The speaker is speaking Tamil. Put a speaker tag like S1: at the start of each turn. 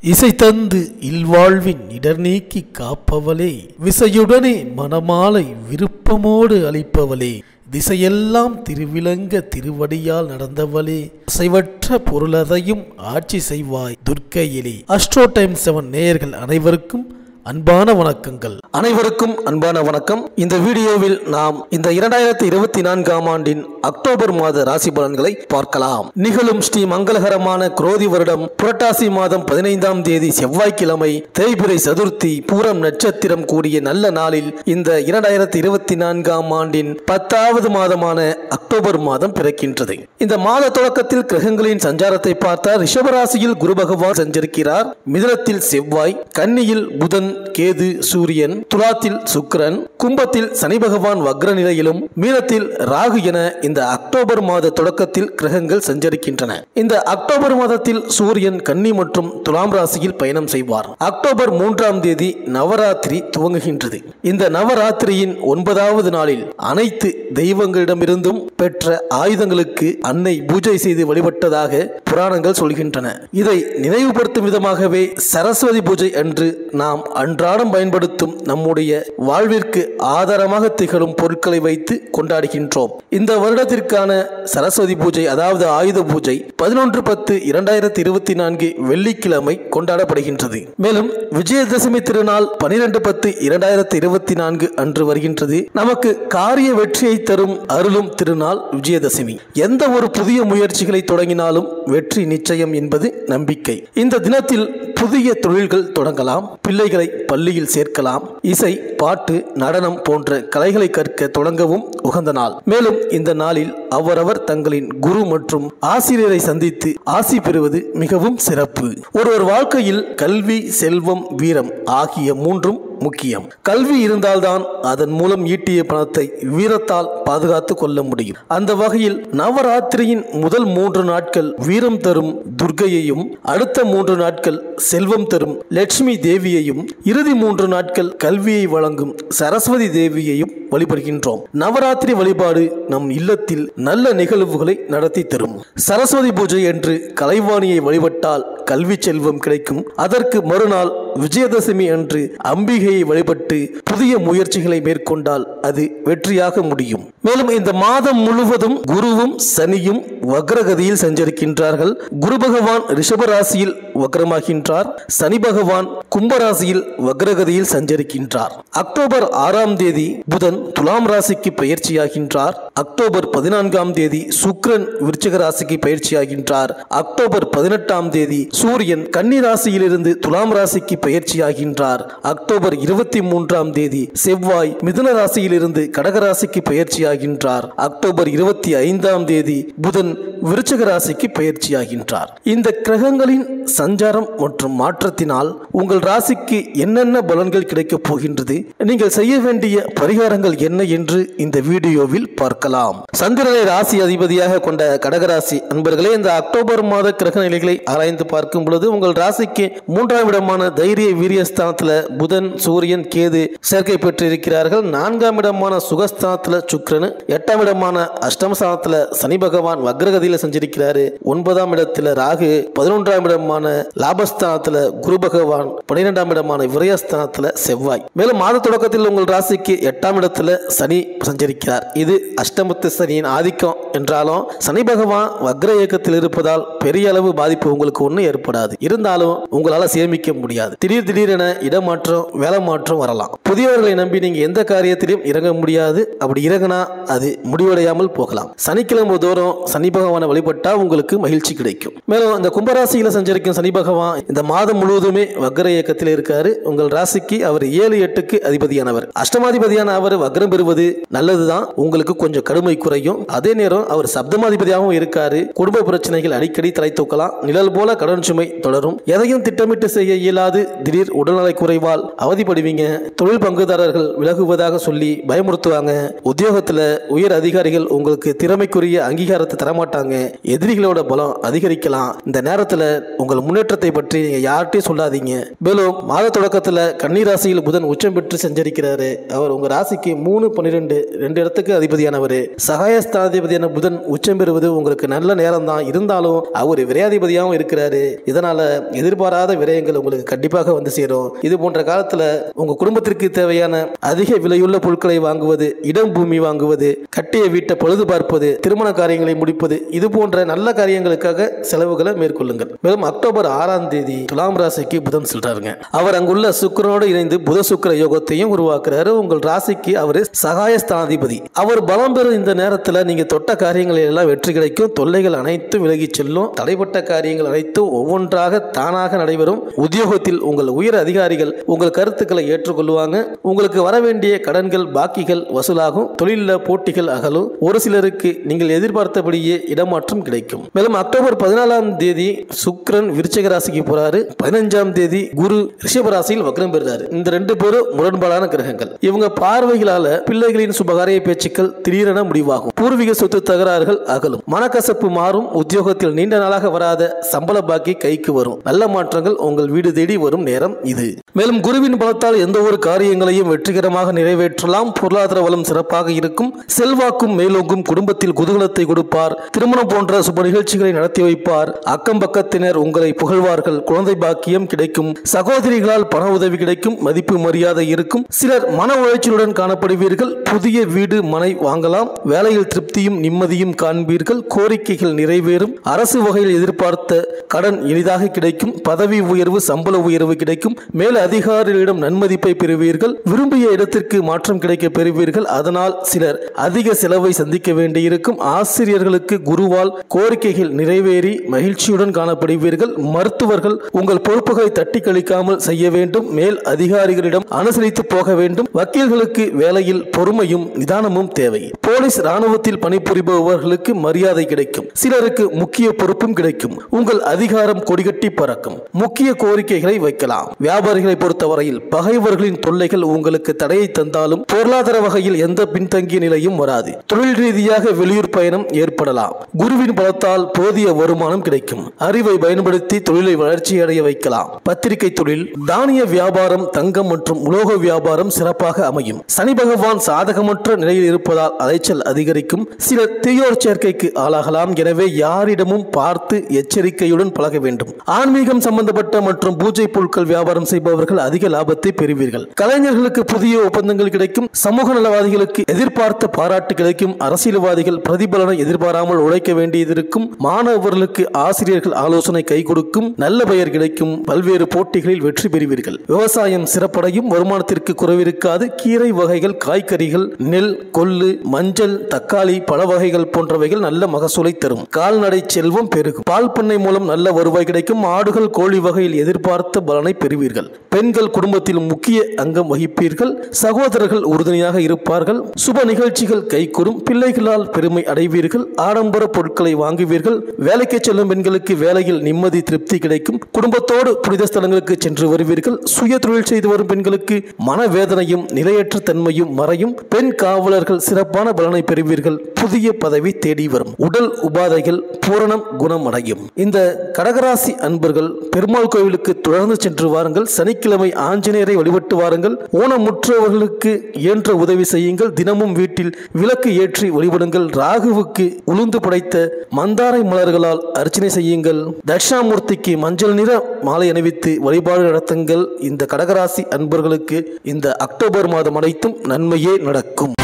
S1: இசை தந்து இல்வாழ்வின் இடர் நீக்கி காப்பவளே, விசையுடனே மனமாலை விருப்பமோடு அளிப்பவளே, திசையெல்லாம் திருவிளங்க திருவடியால் நடந்தவளே, அசைவற்ற பொருளதையும் ஆட்சி செய்வாய் துர்க்கையிலே. அஸ்ட்ரோ டைம் 7 நேயர்கள் அனைவருக்கும் அன்பான வணக்கங்கள்.
S2: அனைவருக்கும் அன்பான வணக்கம். இந்த வீடியோவில் நாம் இந்த 2024ஆம் ஆண்டின் அக்டோபர் மாத ராசி பலன்களை பார்க்கலாம். நிகழும் ஸ்ரீ மங்களகரமான குரோதி வருடம் புரட்டாசி மாதம் 15ஆம் தேதி செவ்வாய்க்கிழமை தேய்பிறை சதுர்த்தி பூரம் நட்சத்திரம் கூடிய நல்ல நாளில் இந்த 2024ஆம் ஆண்டின் 10வது மாதமான அக்டோபர் மாதம் பிறக்கின்றது. இந்த மாத தொடக்கத்தில் கிரகங்களின் சஞ்சாரத்தை பார்த்தால் ரிஷபராசியில் குரு பகவான் சஞ்சரிக்கிறார். மிதுனத்தில் செவ்வாய், கன்னியில் புதன், கேது, சூரியன், துலாத்தில் சுக்கிரன், கும்பத்தில் சனி பகவான் வக்ர நிலையிலும், மீனத்தில் ராகு என இந்த அக்டோபர் மாத தொடக்கத்தில் கிரகங்கள் சஞ்சரிக்கின்றன. இந்த அக்டோபர் மாதத்தில் சூரியன் கன்னி மற்றும் துலாம் ராசியில் பயணம் செய்வார். அக்டோபர் 3ஆம் தேதி நவராத்திரி துவங்குகின்றது. இந்த நவராத்திரியின் 9வது நாளில் அனைத்து தெய்வங்களிடமிருந்தும் பெற்ற ஆயுதங்களுக்கு அன்னை பூஜை செய்து வழிபட்டதாக புராணங்கள் சொல்கின்றன. இதை நினைவுபடுத்தும் விதமாகவே சரஸ்வதி பூஜை அன்று நாம் அன்றாடம் பயன்படுத்தும் நம்முடைய வாழ்விற்கு ஆதாரமாக திகழும் பொருட்களை வைத்து கொண்டாடுகின்றோம். இந்த வருடத்திற்கான சரஸ்வதி பூஜை அதாவது ஆயுத பூஜை 11/10/2024 வெள்ளிக்கிழமை கொண்டாடப்படுகின்றது. மேலும் விஜயதசமி திருநாள் 12/10/2024 அன்று வருகின்றது. நமக்கு காரிய வெற்றியை தரும் அருளும் திருநாள் விஜயதசமி. எந்த ஒரு புதிய முயற்சிகளை தொடங்கினாலும் வெற்றி நிச்சயம் என்பது நம்பிக்கை. இந்த தினத்தில் புதிய தொழில்கள் தொடங்கலாம், பிள்ளைகளை பள்ளியில் சேர்க்கலாம், இசை, பாட்டு, நடனம் போன்ற கலைகளை கற்க தொடங்கவும் உகந்த நாள். மேலும் இந்த நாளில் அவரவர் தங்களின் குரு மற்றும் ஆசிரியரை சந்தித்து ஆசி பெறுவது மிகவும் சிறப்பு. ஒருவர் வாழ்க்கையில் கல்வி, செல்வம், வீரம் ஆகிய மூன்றும் முக்கியம். கல்வி இருந்தால்தான் அதன் மூலம் ஈட்டிய பணத்தை வீரத்தால் பாதுகாத்து கொள்ள முடியும். அந்த வகையில் நவராத்திரியின் முதல் 3 நாட்கள் வீரம் தரும் துர்க்கையையும், அடுத்த 3 நாட்கள் செல்வம் தரும் லட்சுமி தேவியையும், இறுதி 3 நாட்கள் கல்வியை வழங்கும் சரஸ்வதி தேவியையும் வழிபடுகின்றோம். நவராத்திரி வழிபாடு நம் இல்லத்தில் நல்ல நிகழ்வுகளை நடத்தி தரும். சரஸ்வதி பூஜை என்று கலைவாணியை வழிபட்டால் கல்வி செல்வம் கிடைக்கும். அதற்கு மறுநாள் விஜயதசமி அன்று அம்பிகையை வழிபட்டு புதிய முயற்சிகளை மேற்கொண்டால் அது வெற்றியாக முடியும். மேலும் இந்த மாதம் முழுவதும் குருவும் சனியும் வக்ரகதியில் சஞ்சரிக்கின்றார்கள். குரு பகவான் ரிஷபராசியில் வக்ரமாகின்றார். சனி பகவான் கும்பராசியில் வக்ரகதியில் சஞ்சரிக்கின்றார். அக்டோபர் 6ஆம் தேதி புதன் துலாம் ராசிக்கு பயிற்சியாகின்றார். அக்டோபர் 14ஆம் தேதி சுக்கிரன் விருச்சிக ராசிக்கு பயிற்சியாகின்றார். அக்டோபர் 18ஆம் தேதி சூரியன் கன்னி ராசியிலிருந்து துலாம் ராசிக்கு பயிற்சியாகின்றார். அக்டோபர் 23ஆம் தேதி செவ்வாய் மிதுன ராசியிலிருந்து கடக ராசிக்கு பயிற்சியாகின்றார். அக்டோபர் 25ஆம் தேதி புதன் விருச்சிக ராசிக்கு பயிற்சியாகின்றார். இந்த கிரகங்களின் சஞ்சாரம் மற்றும் மாற்றத்தினால் உங்கள் ராசிக்கு என்னென்ன பலன்கள் கிடைக்கப் போகின்றது, நீங்கள் செய்ய வேண்டிய பரிகாரங்கள் என்ன என்று இந்த வீடியோவில் பார்க்கலாம். சந்திரனை ராசி அதிபதியாக கொண்ட கடகராசி அன்பர்களே, இந்த அக்டோபர் மாத கிரக நிலைகளை ஆராய்ந்து பார்க்கும் பொழுது உங்கள் ராசிக்கு 3ஆம் இடமான தைரிய வீரியஸ்தானத்தில் புதன், சூரியன், கேது சேர்க்கை பெற்றிருக்கிறார்கள். 4ஆம் இடமான சுகஸ்தானத்தில் சுக்கிரன், 8ஆம் இடமான அஷ்டமஸ்தானத்தில் சனி பகவான் வக்ரகதியில் சஞ்சரிக்கிறாரு. 9ஆம் இடத்துல ராகு, 11ஆம் இடமான லாபஸ்தானத்தில் குரு பகவான், 12ஆம் இடமான விரயஸ்தானத்தில் செவ்வாய். மேலும் மாத தொடக்கத்தில் உங்கள் ராசிக்கு 8ஆம் இடத்துல சனி சஞ்சரிக்கிறார். இது அஷ்டமத்து சனியின் ஆதிக்கம் என்றாலும் சனி பகவான் வக்ர இயக்கத்தில் இருப்பதால் பெரிய அளவு பாதிப்பு உங்களுக்கு ஒன்றும் ஏற்படாது. இருந்தாலும் உங்களால் சேமிக்க முடியாது. திடீரென இடமாற்றம், வேலை மாற்றம் வரலாம். புதியவர்களை நம்பி நீங்க எந்த காரியத்திலும் இறங்க முடியாது. அப்படி இறங்கினா அது முடிவடையாமல் போகலாம். சனிக்கிழமை தோறும் சனி பகவானை வழிபட்டா உங்களுக்கு மகிழ்ச்சி கிடைக்கும். மேலும் இந்த கும்பராசியில சஞ்சரிக்கும் சனி பகவான் இந்த மாதம் முழுவதுமே வக்ர இயக்கத்தில் இருக்காரு. உங்கள் ராசிக்கு அவர் 7-8க்கு அதிபதியானவர். அஷ்டமாதிபதியான அவர் வக்ரம் பெறுவது நல்லதுதான். உங்களுக்கு கொஞ்சம் கடுமை குறையும். அதே நேரம் அவர் சப்தமாதிபதியாகவும் இருக்காரு. குடும்ப பிரச்சனைகள் அடிக்கடி தலை தூக்கலாம். நிழல் போல கடன் சுமை தொடரும். எதையும் திட்டமிட்டு செய்ய இயலாது. திடீர் உடல்நலை குறைவால் அவதிப்படுவீங்க. தொழில் பங்குதாரர்கள் விலகுவதாக சொல்லி பயமுறுத்துவாங்க. உத்தியோகத்துல உயர் அதிகாரிகள் உங்களுக்கு திறமைக்குரிய அங்கீகாரத்தை தரமாட்டாங்க. இருக்கலாங்க. எதிரிகளோட பலம் அதிகரிக்கலாம். இந்த நேரத்தில் உங்கள் முன்னேற்றத்தை பற்றி நீங்க யார்கிட்டையும் சொல்லாதீங்க. மேலும் மாத தொடக்கத்தில் கன்னி ராசியில் புதன் உச்சம் பெற்று சஞ்சரிக்கிறாரு. அவர் உங்க ராசிக்கு 3, 12 2 இடத்துக்கு அதிபதியானவர். சகாயஸ்தானாதிபதியான புதன் உச்சம் பெறுவது உங்களுக்கு நல்ல நேரம் தான். இருந்தாலும் அவர் விரையாதிபதியாகவும் இருக்கிறாரு. இதனால எதிர்பாராத விரயங்கள் உங்களுக்கு கண்டிப்பாக வந்து சேரும். இது போன்ற காலத்துல உங்க குடும்பத்திற்கு தேவையான அதிக விலையுள்ள பொருட்களை வாங்குவது, இடம் பூமி வாங்குவது, கட்டிய வீட்டை பழுது பார்ப்பது, திருமண காரியங்களை முடிப்பது, இது போன்ற நல்ல காரியங்களுக்காக செலவுகளை மேற்கொள்ளுங்கள். மேலும் அக்டோபர் 6ஆம் தேதி துலாம் ராசிக்கு புதன் செல்றாருங்க. அவர் அங்குள்ள சுக்கிரனோடு இணைந்து புத சுக்கிர யோகத்தையும் உருவாக்குறாரு. உங்கள் ராசிக்கு அவர் சகாயஸ்தானாதிபதி. அவர் பலம் பெறும் இந்த நேரத்தில் நீங்க தொட்ட காரியங்களில் எல்லாம் வெற்றி கிடைக்கும். தொல்லைகள் அனைத்தும் விலகி செல்லும். தடைப்பட்ட காரியங்கள் அனைத்தும் ஒவ்வொன்றாக தானாக நடைபெறும். உத்தியோகத்தில் உங்கள் உயர் அதிகாரிகள் உங்கள் கருத்துக்களை ஏற்றுக்கொள்வாங்க. உங்களுக்கு வர வேண்டிய கடன்கள் பாக்கிகள் வசூலாகும். தொழிலில் போட்டிகள் அகலும். ஒரு சிலருக்கு நீங்கள் எதிர்பார்த்தபடியே இடமாற்றம் கிடைக்கும். மேலும் அக்டோபர் 14ஆம் தேதி சுக்கிரன் விருச்சிக ராசிக்கு போறாரு. 15ஆம் தேதி குரு ரிஷப ராசியில் வக்ரம் பெறுறாரு. இந்த 2 பேரும் முரண்பாடான கிரகங்கள். இவங்க பார்வைகளால பிள்ளைகளின் சுபகாரிய பேச்சுக்கள் திடீரென முடிவாகும். பூர்வீக சொத்து தகராறுகள் அகலும். மனக்கசப்பு மாறும். உத்தியோகத்தில் நீண்ட நாளாக வராத சம்பள பாக்கி கைக்கு வரும். நல்ல மாற்றங்கள் உங்கள் வீடு தேடி வரும் நேரம் இது. மேலும் குருவின் பலத்தால் எந்த ஒரு காரியங்களையும் வெற்றிகரமாக நிறைவேற்றலாம். பொருளாதார வளம் சிறப்பாக இருக்கும். செல்வாக்கும் மேலோங்கும். குடும்பத்தில் குதூகலத்தை கொடுப்பார். திருமணம் போன்ற சுப நிகழ்ச்சிகளை நடத்தி வைப்பார். அக்கம் பக்கத்தினர் உங்களை புகழ்வார்கள். குழந்தை பாக்கியம் கிடைக்கும். சகோதரிகளால் பண உதவி கிடைக்கும். மதிப்பு மரியாதை இருக்கும். சிலர் மன உளைச்சலுடன் காணப்படுவீர்கள். புதிய வீடு மனை வாங்கலாம். வேலையில் திருப்தியும் நிம்மதியும் காண்பீர்கள். கோரிக்கைகள் நிறைவேறும். அரசு வகையில் எதிர்பார்த்த கடன் எளிதாக கிடைக்கும். பதவி உயர்வு சம்பள உயர்வு கிடைக்கும். மேல் அதிகாரிகளிடம் நன்மதிப்பை பெறுவீர்கள். விரும்பிய இடத்திற்கு மாற்றம் கிடைக்க பெறுவீர்கள். அதனால் சிலர் அதிக செலவை சந்திக்க வேண்டியிருக்கும். ஆசிரியர்களுக்கு குருவால் கோரிக்கைகள் நிறைவேறி மகிழ்ச்சியுடன் காணப்படுவீர்கள். மருத்துவர்கள் உங்கள் பொறுப்புகளை தட்டி கழிக்காமல் செய்ய வேண்டும். மேல் அதிகாரிகளிடம் அனுசரித்து போக வேண்டும். வக்கீல்களுக்கு வேலையில் பொறுமையும் நிதானமும் தேவை. போலீஸ் ராணுவத்தில் பணிபுரிபவர்களுக்கு மரியாதை கிடைக்கும். சிலருக்கு முக்கிய பொறுப்பும் கிடைக்கும். உங்கள் அதிகாரம் கொடிகட்டி பறக்கும். முக்கிய கோரிக்கைகளை வைக்கலாம். வியாபாரிகளை பொறுத்தவரையில் பகைவர்களின் தொல்லைகள் உங்களுக்கு தடையை தந்தாலும் பொருளாதார வகையில் எந்த பின்தங்கிய நிலையும் வராது. தொழில் ரீதியாக வெளியூர் பயணம் ஏற்படலாம். குருவின் பலத்தால் போதிய வருமானம் கிடைக்கும். அறிவை பயன்படுத்தி தொழிலை வளர்ச்சி அடைய வைக்கலாம். பத்திரிகை தொழில், தானிய வியாபாரம், தங்கம் மற்றும் உலோக வியாபாரம் சிறப்பாக அமையும். சனி பகவான் சாதகமற்ற நிலையில் இருப்பதால் அலைச்சல் அதிகரிக்கும். சிலர் தீயோர் சேர்க்கைக்கு ஆளாகலாம். எனவே யாரிடமும் பார்த்து எச்சரிக்கையுடன் பழக வேண்டும். ஆன்மீகம் சம்பந்தப்பட்ட மற்றும் பூஜை பொருட்கள் வியாபாரம் செய்பவர்கள் அதிக லாபத்தை பெறுவீர்கள். கலைஞர்களுக்கு புதிய ஒப்பந்தங்கள் கிடைக்கும். சமூக நலவாதிகளுக்கு எதிர்பார்த்த பாராட்டு கிடைக்கும். அரசியல்வாதிகள் பிரதிபலனை எதிர்பாராமல் உழைக்க வேண்டியதிருக்கும். மாணவர்களுக்கு ஆசிரியர்கள் ஆலோசனை கை கொடுக்கும். நல்ல பெயர் கிடைக்கும். பல்வேறு போட்டிகளில் வெற்றி பெறுவீர்கள். விவசாயம் சிறப்படையும். வருமானத்திற்கு குறைவிருக்காது. கீரை வகைகள், காய்கறிகள், நெல், கொள்ளு, மஞ்சள், தக்காளி, பழ வகைகள் போன்றவைகள் நல்ல மகசூலை தரும். கால்நடை செல்வம் பெருகும். பால் பண்ணை மூலம் நல்ல வருவாய் கிடைக்கும். ஆடுகள், கோழி வகையில் எதிர்பார்த்த பலனை பெறுவீர்கள். பெண்கள் குடும்பத்தில் முக்கிய அங்கம் வகிப்பீர்கள். சகோதரர்கள் உறுதுணையாக இருப்பார்கள். சுப நிகழ்ச்சிகள் கைகூடும். பிள்ளைகளால் பெருமை அடைவீர்கள். ஆடம்பர பொருட்களை வாங்குவீர்கள். வேலைக்கு செல்லும் பெண்களுக்கு வேலையில் நிம்மதி திருப்தி கிடைக்கும். குடும்பத்தோடு புனித ஸ்தலங்களுக்கு சென்று வருவீர்கள். சுய தொழில் செய்து வரும் பெண்களுக்கு மனவேதனையும் நிலையற்ற தன்மையும் மறையும். பெண் காவலர்கள் சிறப்பான பலனை பெறுவீர்கள். புதிய பதவி தேடி வரும். உடல் உபாதைகள் பூரணம் குணமடையும். இந்த கடகராசி அன்பர்கள் பெருமாள் கோவிலுக்கு தொடர்ந்து சென்று வாருங்கள். சனிக்கிழமை ஆஞ்சநேயரை வழிபட்டு வாருங்கள். ஊனமுற்றவர்களுக்கு இயன்ற உதவி செய்யுங்கள். தினமும் வீட்டில் விளக்கு ஏற்றி வழிபடுங்கள். ராகுவுக்கு உளுந்து படைத்த மந்தாரை மலர்களால் அர்ச்சனை செய்யுங்கள். தட்சிணாமூர்த்திக்கு மஞ்சள் நிற மாலை அணிவித்து வழிபாடு நடத்துங்கள். இந்த கடகராசி அன்பர்களுக்கு இந்த அக்டோபர் மாதம் அனைத்தும் நன்மையே நடக்கும்.